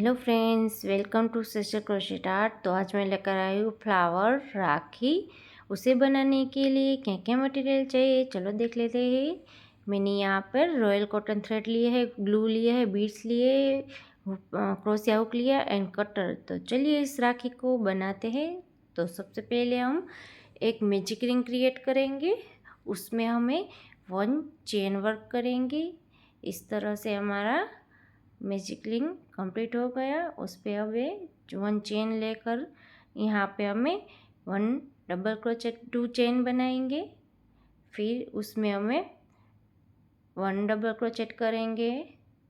Hello friends, welcome to sister crochet art. तो आज मैं लेकर आई हूँ फ्लावर राखी। उसे बनाने के लिए क्या क्या मटेरियल चाहिए चलो देख लेते हैं। मैंने यहाँ पर रॉयल कॉटन थ्रेड लिए है, ग्लू लिया है, बीड्स लिए, क्रोशिया हुक लिया एंड कटर। तो चलिए इस राखी को बनाते हैं। तो सबसे पहले हम एक मैजिक रिंग क्रिएट करेंगे। उसमें हमें 1 चेन वर्क करेंगे। इस तरह से हमारा मैजिक रिंग कंप्लीट हो गया। उस पर अब 1 चेन लेकर यहाँ पे हमें 1 डबल क्रोचेट 2 चेन बनाएंगे। फिर उसमें हमें 1 डबल क्रोचेट करेंगे।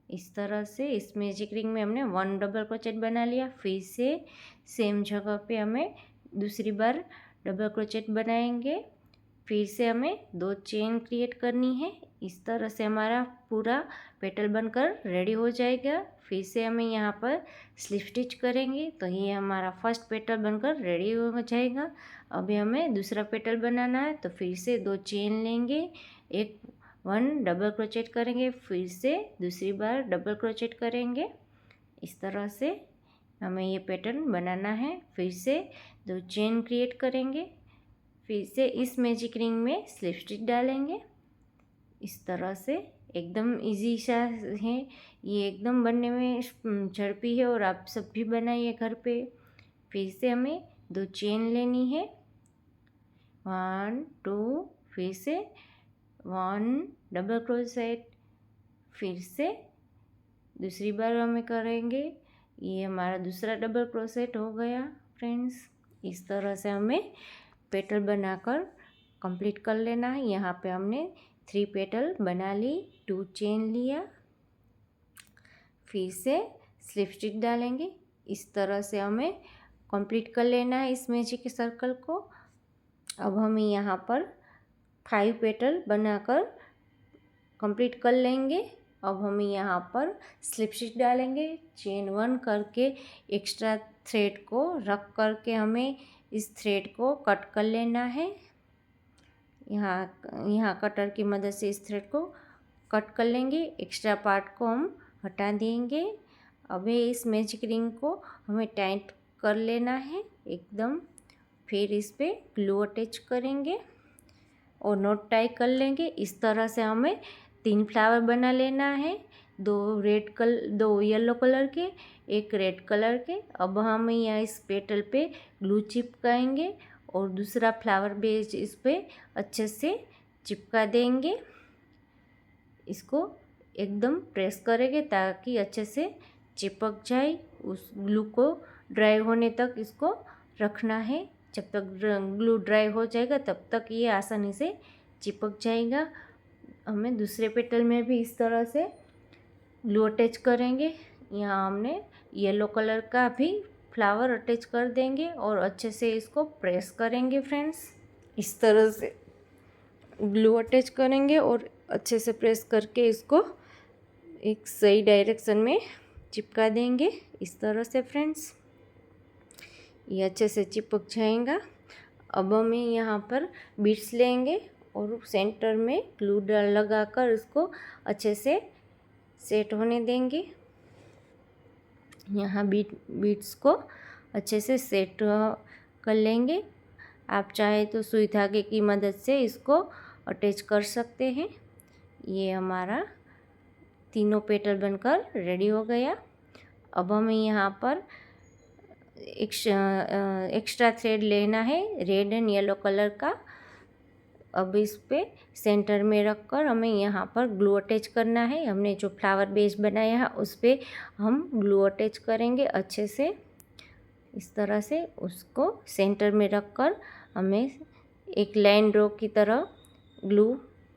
इस तरह से इस मैजिक रिंग में हमने 1 डबल क्रोचेट बना लिया। फिर से सेम जगह पे हमें दूसरी बार डबल क्रोचेट बनाएंगे। फिर से हमें 2 चेन क्रिएट करनी है। इस तरह से हमारा पूरा पेटल बनकर रेडी हो जाएगा। फिर से हमें यहाँ पर स्लिप स्टिच करेंगे। तो ये हमारा फर्स्ट पेटल बनकर रेडी हो जाएगा। अभी हमें दूसरा पेटल बनाना है। तो फिर से 2 चेन लेंगे, 1 डबल क्रोचेट करेंगे, फिर से दूसरी बार डबल क्रोचेट करेंगे। इस तरह से हमें ये पैटर्न बनाना है। फिर से 2 चेन क्रिएट करेंगे। फिर से इस मैजिक रिंग में स्लिप स्टिच डालेंगे। इस तरह से एकदम इजी सा है ये, एकदम बनने में झड़पी है और आप सब भी बनाइए घर पे। फिर से हमें 2 चेन लेनी है, 1 2, फिर से 1 डबल क्रोचेट, फिर से दूसरी बार हमें करेंगे। ये हमारा दूसरा डबल क्रोचेट हो गया फ्रेंड्स। इस तरह से हमें पेटल बनाकर कंप्लीट कर लेना है। यहाँ पे हमने 3 पेटल बना ली, 2 चेन लिया, फिर से स्लिप स्टिच डालेंगे। इस तरह से हमें कंप्लीट कर लेना है इस मैजिक सर्कल को। अब हम यहाँ पर 5 पेटल बनाकर कंप्लीट कर लेंगे। अब हम यहाँ पर स्लिप स्टिच डालेंगे। चेन 1 करके एक्स्ट्रा थ्रेड को रख करके हमें इस थ्रेड को कट कर लेना है। यहाँ कटर की मदद से इस थ्रेड को कट कर लेंगे। एक्स्ट्रा पार्ट को हम हटा देंगे। अभी इस मैजिक रिंग को हमें टाइट कर लेना है एकदम। फिर इस पे ग्लू अटैच करेंगे और नॉट टाई कर लेंगे। इस तरह से हमें 3 फ्लावर बना लेना है, 2 येलो कलर के, 1 रेड कलर के। अब हम यहाँ इस पेटल पे ग्लू चिपकाएंगे और दूसरा फ्लावर बेस इस पे अच्छे से चिपका देंगे। इसको एकदम प्रेस करेंगे ताकि अच्छे से चिपक जाए। उस ग्लू को ड्राई होने तक इसको रखना है। जब तक ग्लू ड्राई हो जाएगा तब तक ये आसानी से चिपक जाएगा। हमें दूसरे पेटल में भी इस तरह से ग्लू अटैच करेंगे। यहाँ हमने येलो कलर का भी फ्लावर अटैच कर देंगे और अच्छे से इसको प्रेस करेंगे फ्रेंड्स। इस तरह से ग्लू अटैच करेंगे और अच्छे से प्रेस करके इसको एक सही डायरेक्शन में चिपका देंगे। इस तरह से फ्रेंड्स ये अच्छे से चिपक जाएगा। अब हम यहाँ पर बीड्स लेंगे और सेंटर में ग्लू लगाकर इसको अच्छे से सेट होने देंगे। यहाँ बीड्स को अच्छे से सेट कर लेंगे। आप चाहे तो सुई धागे की मदद से इसको अटैच कर सकते हैं। ये हमारा तीनों पेटल बनकर रेडी हो गया। अब हमें यहाँ पर एक्स्ट्रा थ्रेड लेना है, रेड एंड येलो कलर का। अब इस पे सेंटर में रख कर हमें यहाँ पर ग्लू अटैच करना है। हमने जो फ्लावर बेस बनाया है उस पर हम ग्लू अटैच करेंगे अच्छे से। इस तरह से उसको सेंटर में रख कर हमें एक लाइन ड्रॉ की तरह ग्लू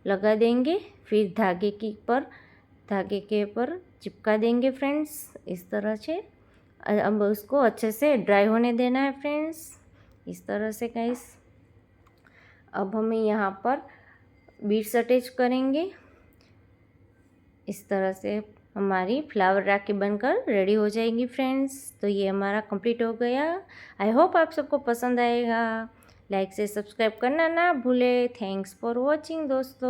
लगा देंगे। फिर धागे के पर चिपका देंगे फ्रेंड्स इस तरह से। अब उसको अच्छे से ड्राई होने देना है फ्रेंड्स इस तरह से गाइस। अब हमें यहाँ पर बीड्स अटैच करेंगे। इस तरह से हमारी फ्लावर राखी बनकर रेडी हो जाएगी फ्रेंड्स। तो ये हमारा कंप्लीट हो गया। आई होप आप सबको पसंद आएगा। लाइक से सब्सक्राइब करना ना भूले। थैंक्स फॉर वॉचिंग दोस्तों।